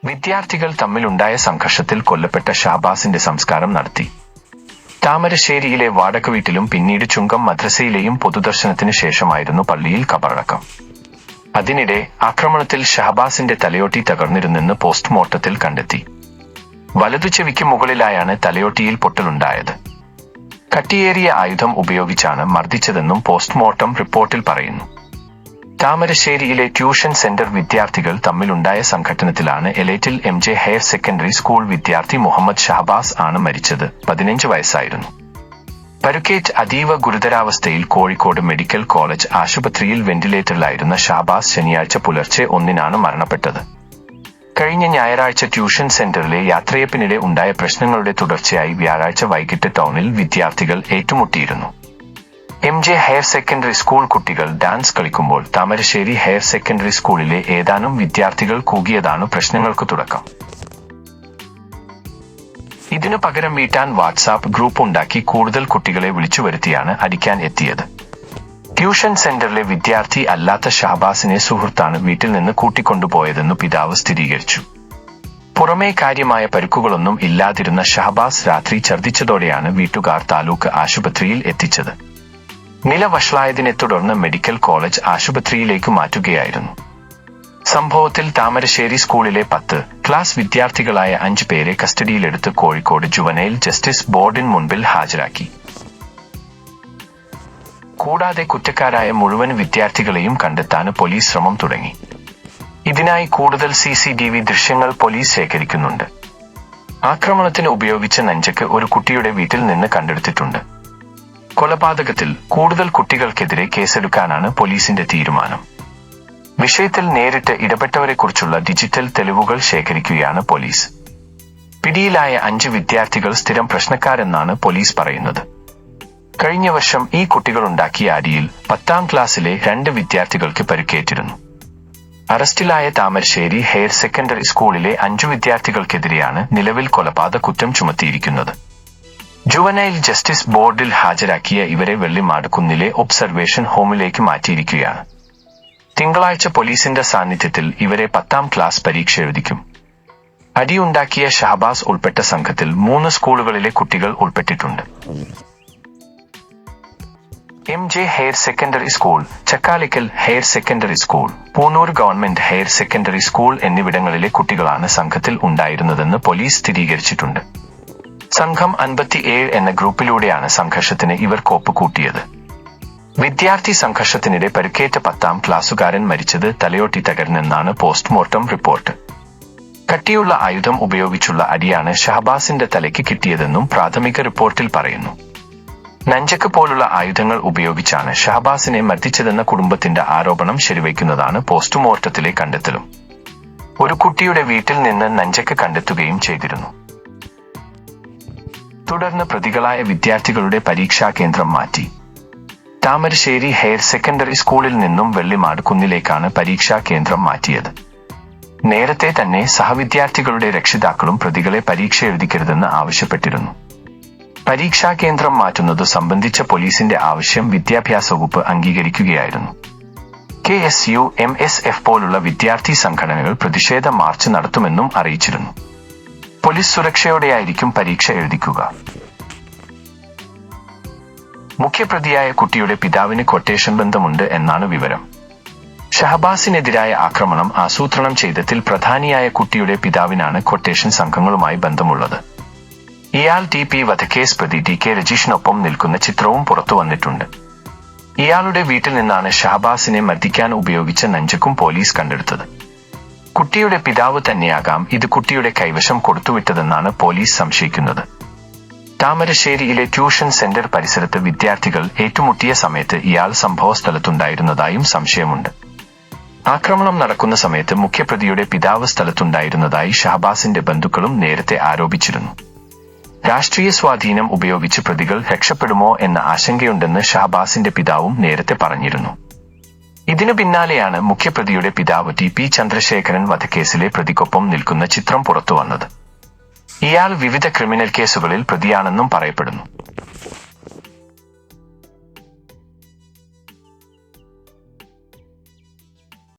വിദ്യാർത്ഥികൾ തമ്മിലുണ്ടായ സംഘർഷത്തിൽ കൊല്ലപ്പെട്ട ഷഹബാസിന്റെ സംസ്കാരം നടത്തി. താമരശ്ശേരിയിലെ വാടക വീട്ടിലും പിന്നീട് ചുങ്കം മദ്രസയിലെയും പൊതുദർശനത്തിന് ശേഷമായിരുന്നു പള്ളിയിൽ ഖബറടക്കം. അതിനിടെ ആക്രമണത്തിൽ ഷഹബാസിന്റെ തലയോട്ടി തകർന്നിരുന്നെന്ന് പോസ്റ്റ്മോർട്ടത്തിൽ കണ്ടെത്തി. വലതുചെവിക്ക് മുകളിലായാണ് തലയോട്ടിയിൽ പൊട്ടലുണ്ടായത്. കട്ടിയേറിയ ആയുധം ഉപയോഗിച്ചാണ് മർദ്ദിച്ചതെന്നും പോസ്റ്റ്മോർട്ടം റിപ്പോർട്ടിൽ പറയുന്നു. താമരശ്ശേരിയിലെ ട്യൂഷൻ സെന്റർ വിദ്യാർത്ഥികൾ തമ്മിലുണ്ടായ സംഘട്ടനത്തിലാണ് Elettil MJ higher secondary school വിദ്യാർത്ഥി മുഹമ്മദ് ഷഹബാസ് ആണ് മരിച്ചത്. 15 വയസ്സായിരുന്നു. പരുക്കേറ്റ് അതീവ ഗുരുതരാവസ്ഥയിൽ കോഴിക്കോട് മെഡിക്കൽ കോളേജ് ആശുപത്രിയിൽ വെന്റിലേറ്ററിലായിരുന്ന ഷഹബാസ് ശനിയാഴ്ച പുലർച്ചെ 1-നാണ് മരണപ്പെട്ടത്. കഴിഞ്ഞ ഞായറാഴ്ച ട്യൂഷൻ സെന്ററിലെ യാത്രയപ്പിനിടെ ഉണ്ടായ പ്രശ്നങ്ങളുടെ തുടർച്ചയായി വ്യാഴാഴ്ച വൈകിട്ട് ടൗണിൽ വിദ്യാർത്ഥികൾ ഏറ്റുമുട്ടിയിരുന്നു. MJ ഹയർ സെക്കൻഡറി സ്കൂൾ കുട്ടികൾ ഡാൻസ് കളിക്കുമ്പോൾ താമരശ്ശേരി ഹയർ സെക്കൻഡറി സ്കൂളിലെ ഏതാനും വിദ്യാർത്ഥികൾ കൂകിയതാണ് പ്രശ്നങ്ങൾക്ക് തുടക്കം. ഇതിനു പകരം വീട്ടാൻ വാട്സാപ്പ് ഗ്രൂപ്പ് ഉണ്ടാക്കി കൂടുതൽ കുട്ടികളെ വിളിച്ചുവരുത്തിയാണ് അടിക്കാൻ എത്തിയത്. ട്യൂഷൻ സെന്ററിലെ വിദ്യാർത്ഥി അല്ലാത്ത ഷഹബാസിനെ സുഹൃത്താണ് വീട്ടിൽ നിന്ന് കൂട്ടിക്കൊണ്ടുപോയതെന്നു പിതാവ് സ്ഥിരീകരിച്ചു. പുറമേ കാര്യമായ പരുക്കുകളൊന്നും ഇല്ലാതിരുന്ന ഷഹബാസ് രാത്രി ഛർദ്ദിച്ചതോടെയാണ് വീട്ടുകാർ താലൂക്ക് ആശുപത്രിയിൽ എത്തിച്ചത്. നില വഷളായതിനെ തുടർന്ന് മെഡിക്കൽ കോളേജ് ആശുപത്രിയിലേക്ക് മാറ്റുകയായിരുന്നു. സംഭവത്തിൽ താമരശ്ശേരി സ്കൂളിലെ 10 ക്ലാസ് വിദ്യാർത്ഥികളായ 5 പേരെ കസ്റ്റഡിയിലെടുത്ത് കോഴിക്കോട് ജുവനൈൽ ജസ്റ്റിസ് ബോർഡിന് മുൻപിൽ ഹാജരാക്കി. കൂടാതെ കുറ്റക്കാരായ മുഴുവൻ വിദ്യാർത്ഥികളെയും കണ്ടെത്താൻ പോലീസ് ശ്രമം തുടങ്ങി. ഇതിനായി കൂടുതൽ CCTV ദൃശ്യങ്ങൾ പോലീസ് ശേഖരിക്കുന്നുണ്ട്. ആക്രമണത്തിന് ഉപയോഗിച്ച നഞ്ചക്ക് ഒരു കുട്ടിയുടെ വീട്ടിൽ നിന്ന് കണ്ടെടുത്തിട്ടുണ്ട്. കൊലപാതകത്തിൽ കൂടുതൽ കുട്ടികൾക്കെതിരെ കേസെടുക്കാനാണ് പോലീസിന്റെ തീരുമാനം. വിഷയത്തിൽ നേരിട്ട് ഇടപെട്ടവരെക്കുറിച്ചുള്ള ഡിജിറ്റൽ തെളിവുകൾ ശേഖരിക്കുകയാണ് പോലീസ്. പിടിയിലായ 5 വിദ്യാർത്ഥികൾ സ്ഥിരം പ്രശ്നക്കാരെന്നാണ് പോലീസ് പറയുന്നത്. കഴിഞ്ഞ വർഷം ഈ കുട്ടികളുണ്ടാക്കിയ അടിയിൽ 10ാം ക്ലാസ്സിലെ 2 വിദ്യാർത്ഥികൾക്ക് പരിക്കേറ്റിരുന്നു. അറസ്റ്റിലായ താമരശ്ശേരി ഹയർ സെക്കൻഡറി സ്കൂളിലെ 5 വിദ്യാർത്ഥികൾക്കെതിരെയാണ് നിലവിൽ കൊലപാതക കുറ്റം ചുമത്തിയിരിക്കുന്നത്. ജുവനൈൽ ജസ്റ്റിസ് ബോർഡിൽ ഹാജരാക്കിയ ഇവരെ വെള്ളിമാട് കുന്നിലെ ഒബ്സർവേഷൻ ഹോമിലേക്ക് മാറ്റിയിരിക്കുകയാണ്. തിങ്കളാഴ്ച പോലീസിന്റെ സാന്നിധ്യത്തിൽ ഇവരെ 10ാം ക്ലാസ് പരീക്ഷ എഴുതിക്കും. അടിയുണ്ടാക്കിയ ഷഹബാസ് ഉൾപ്പെട്ട സംഘത്തിൽ 3 സ്കൂളുകളിലെ കുട്ടികൾ ഉൾപ്പെട്ടിട്ടുണ്ട്. MJ higher secondary school, Chakkalikkal higher secondary school, Poonoor government higher secondary school എന്നിവിടങ്ങളിലെ കുട്ടികളാണ് സംഘത്തിൽ ഉണ്ടായിരുന്നതെന്ന് പോലീസ് സ്ഥിരീകരിച്ചിട്ടുണ്ട്. സംഘം 57 എന്ന ഗ്രൂപ്പിലൂടെയാണ് സംഘർഷത്തിന് ഇവർ കോപ്പ് കൂട്ടിയത്. വിദ്യാർത്ഥി സംഘർഷത്തിനിടെ പരിക്കേറ്റ 10ാം ക്ലാസുകാരൻ മരിച്ചത് തലയോട്ടി തകർന്നെന്നാണ് പോസ്റ്റ്മോർട്ടം റിപ്പോർട്ട്. കട്ടിയുള്ള ആയുധം ഉപയോഗിച്ചുള്ള അടിയാണ് ഷഹബാസിന്റെ തലയ്ക്ക് കിട്ടിയതെന്നും പ്രാഥമിക റിപ്പോർട്ടിൽ പറയുന്നു. നഞ്ചക്ക് പോലുള്ള ആയുധങ്ങൾ ഉപയോഗിച്ചാണ് ഷഹബാസിനെ മർദ്ദിച്ചതെന്ന കുടുംബത്തിന്റെ ആരോപണം ശരിവയ്ക്കുന്നതാണ് പോസ്റ്റ്മോർട്ടത്തിലെ കണ്ടെത്തലും. ഒരു കുട്ടിയുടെ വീട്ടിൽ നിന്ന് നഞ്ചക്ക് കണ്ടെത്തുകയും ചെയ്തിരുന്നു. തുടർന്ന് പ്രതികളായ വിദ്യാർത്ഥികളുടെ പരീക്ഷാ കേന്ദ്രം മാറ്റി. താമരശ്ശേരി ഹയർ സെക്കൻഡറി സ്കൂളിൽ നിന്നും വെള്ളിമാട് കുന്നിലേക്കാണ് പരീക്ഷാ കേന്ദ്രം മാറ്റിയത്. നേരത്തെ തന്നെ സഹവിദ്യാർത്ഥികളുടെ രക്ഷിതാക്കളും പ്രതികളെ പരീക്ഷ എഴുതിക്കരുതെന്ന് ആവശ്യപ്പെട്ടിരുന്നു. പരീക്ഷാ കേന്ദ്രം മാറ്റുന്നത് സംബന്ധിച്ച പോലീസിന്റെ ആവശ്യം വിദ്യാഭ്യാസ വകുപ്പ് അംഗീകരിക്കുകയായിരുന്നു. KSU, MSF പോലുള്ള വിദ്യാർത്ഥി സംഘടനകൾ പ്രതിഷേധ മാർച്ച് നടത്തുമെന്നും അറിയിച്ചിരുന്നു. പോലീസ് സുരക്ഷയോടെയായിരിക്കും പരീക്ഷ എഴുതിക്കുക. മുഖ്യപ്രതിയായ കുട്ടിയുടെ പിതാവിന് ക്വട്ടേഷൻ ബന്ധമുണ്ട് എന്നാണ് വിവരം. ഷഹബാസിനെതിരായ ആക്രമണം ആസൂത്രണം ചെയ്തതിൽ പ്രധാനിയായ കുട്ടിയുടെ പിതാവിനാണ് ക്വട്ടേഷൻ സംഘങ്ങളുമായി ബന്ധമുള്ളത്. ഇയാൾ TP വധക്കേസ് പ്രതി TK രജീഷിനൊപ്പം നിൽക്കുന്ന ചിത്രവും പുറത്തുവന്നിട്ടുണ്ട്. ഇയാളുടെ വീട്ടിൽ നിന്നാണ് ഷഹബാസിനെ മർദ്ദിക്കാൻ ഉപയോഗിച്ച നഞ്ചക്കും പോലീസ് കണ്ടെടുത്തത്. കുട്ടിയുടെ പിതാവ് തന്നെയാകാം ഇത് കുട്ടിയുടെ കൈവശം കൊടുത്തുവിട്ടതെന്നാണ് പോലീസ് സംശയിക്കുന്നത്. താമരശ്ശേരിയിലെ ട്യൂഷൻ സെന്റർ പരിസരത്ത് വിദ്യാർത്ഥികൾ ഏറ്റുമുട്ടിയ സമയത്ത് ഇയാൾ സംഭവ സ്ഥലത്തുണ്ടായിരുന്നതായും സംശയമുണ്ട്. ആക്രമണം നടക്കുന്ന സമയത്ത് മുഖ്യപ്രതിയുടെ പിതാവ് സ്ഥലത്തുണ്ടായിരുന്നതായി ഷഹബാസിന്റെ ബന്ധുക്കളും നേരത്തെ ആരോപിച്ചിരുന്നു. രാഷ്ട്രീയ സ്വാധീനം ഉപയോഗിച്ച് പ്രതികൾ രക്ഷപ്പെടുമോ എന്ന ആശങ്കയുണ്ടെന്ന് ഷഹബാസിന്റെ പിതാവും നേരത്തെ പറഞ്ഞിരുന്നു. ഇതിനു പിന്നാലെയാണ് മുഖ്യപ്രതിയുടെ പിതാവ് TP ചന്ദ്രശേഖരൻ വധക്കേസിലെ പ്രതിക്കൊപ്പം നിൽക്കുന്ന ചിത്രം പുറത്തുവന്നത്. ഇയാൾ വിവിധ ക്രിമിനൽ കേസുകളിൽ പ്രതിയാണെന്നും പറയപ്പെടുന്നു.